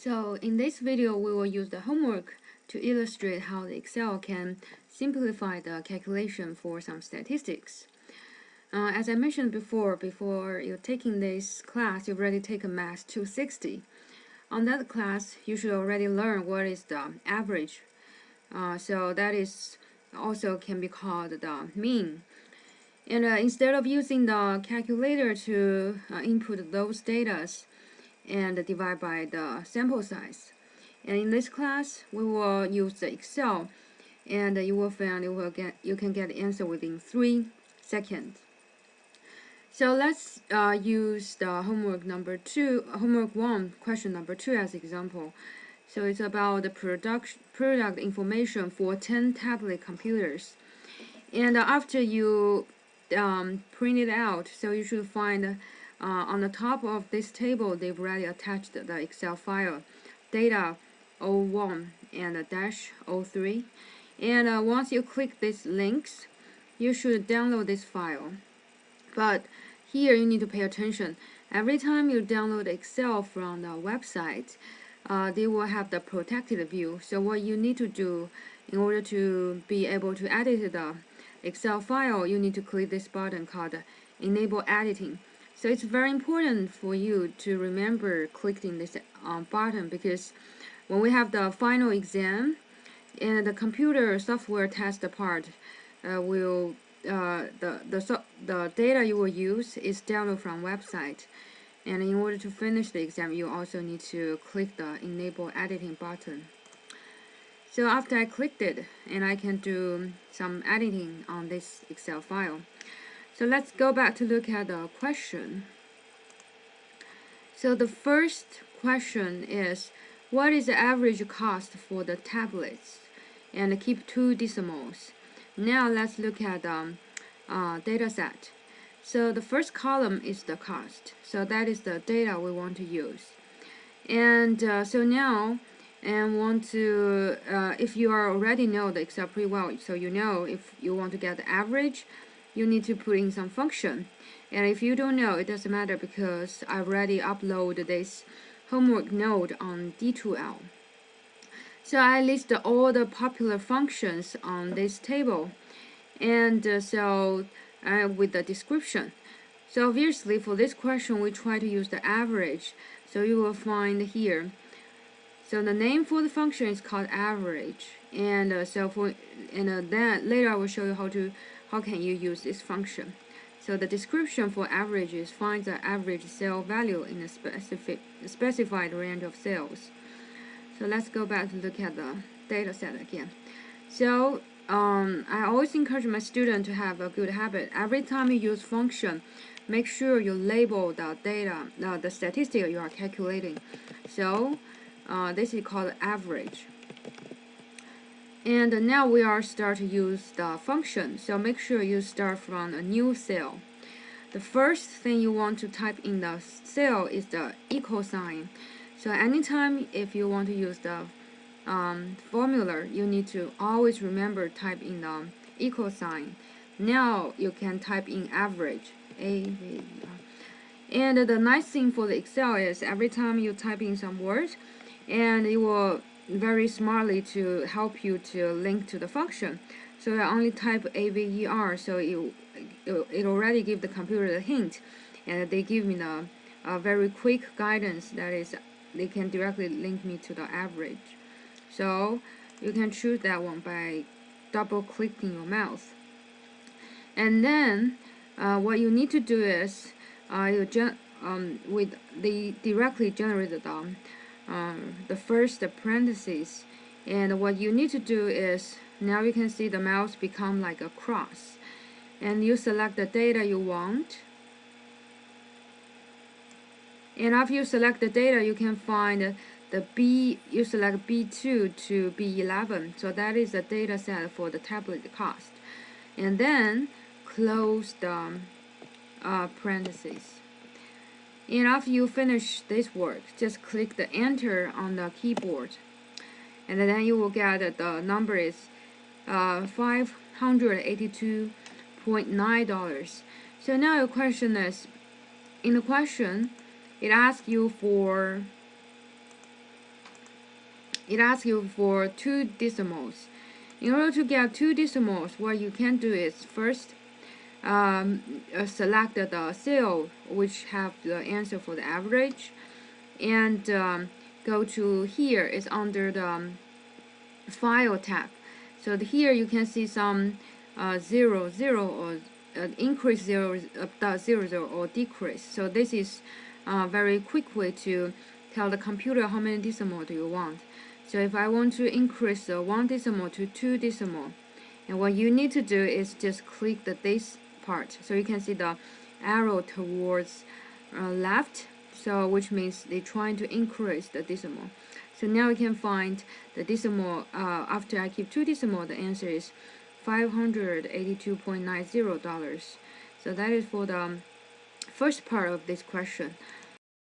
So in this video, we will use the homework to illustrate how the Excel can simplify the calculation for some statistics. As I mentioned before you're taking this class, you've already taken Math 260. On that class, you should already learn what is the average. So that is also can be called the mean. And instead of using the calculator to input those data and divide by the sample size. And in this class, we will use the Excel, and you will find you can get the answer within 3 seconds. So let's use the homework 1, question number 2 as example. So it's about the product information for 10 tablet computers. And after you print it out, so you should find on the top of this table, they've already attached the Excel file, data 01 and dash 03. And once you click these links, you should download this file. But here you need to pay attention. Every time you download Excel from the website, they will have the protected view. So what you need to do in order to be able to edit the Excel file, you need to click this button called Enable Editing. So it's very important for you to remember clicking this button, because when we have the final exam and the computer software test part will the data you will use is downloaded from website, and in order to finish the exam you also need to click the Enable Editing button. So after I clicked it, and I can do some editing on this Excel file. So let's go back to look at the question. So the first question is, what is the average cost for the tablets? And keep 2 decimals. Now let's look at the data set. So the first column is the cost. So that is the data we want to use. And so now, and want to, if you already know the Excel pretty well, so you know if you want to get the average, you need to put in some function. And if you don't know, it doesn't matter, because I already uploaded this homework note on D2L. So I list all the popular functions on this table, and with the description. So obviously for this question we try to use the average. So you will find here. So the name for the function is called average, and then later I will show you how can you use this function. So the description for average is find the average sale value in a specified range of sales. So let's go back to look at the data set again. So I always encourage my students to have a good habit. Every time you use function, make sure you label the data, the statistic you are calculating. So this is called average. And now we are start to use the function. So make sure you start from a new cell. The first thing you want to type in the cell is the equal sign. So anytime if you want to use the formula, you need to always remember type in the equal sign. Now you can type in average, AVER. And the nice thing for the Excel is every time you type in some words, and it will very smartly to help you to link to the function. So I only type AVER, so it already give the computer the hint, and they give me the very quick guidance, that is they can directly link me to the average. So you can choose that one by double clicking your mouse. And then what you need to do is directly generate the first parentheses, and what you need to do is, now you can see the mouse become like a cross, and you select the data you want, and after you select the data you can find the you select B2 to B11, so that is the data set for the tablet cost, and then close the parentheses. And after you finish this work, just click the enter on the keyboard, and then you will get the number is $582.9. So now your question is, in the question it asks you for it asks you for 2 decimals. In order to get 2 decimals, what you can do is first select the cell which have the answer for the average, and go to here is under the file tab. So here you can see some 0 0 or increase 0 0 0 or decrease. So this is very quick way to tell the computer how many decimal do you want. So if I want to increase 1 decimal to 2 decimal, and what you need to do is just click this part. So you can see the arrow towards left, so which means they're trying to increase the decimal. So now you can find the decimal. After I keep 2 decimal, the answer is $582.90. So that is for the first part of this question.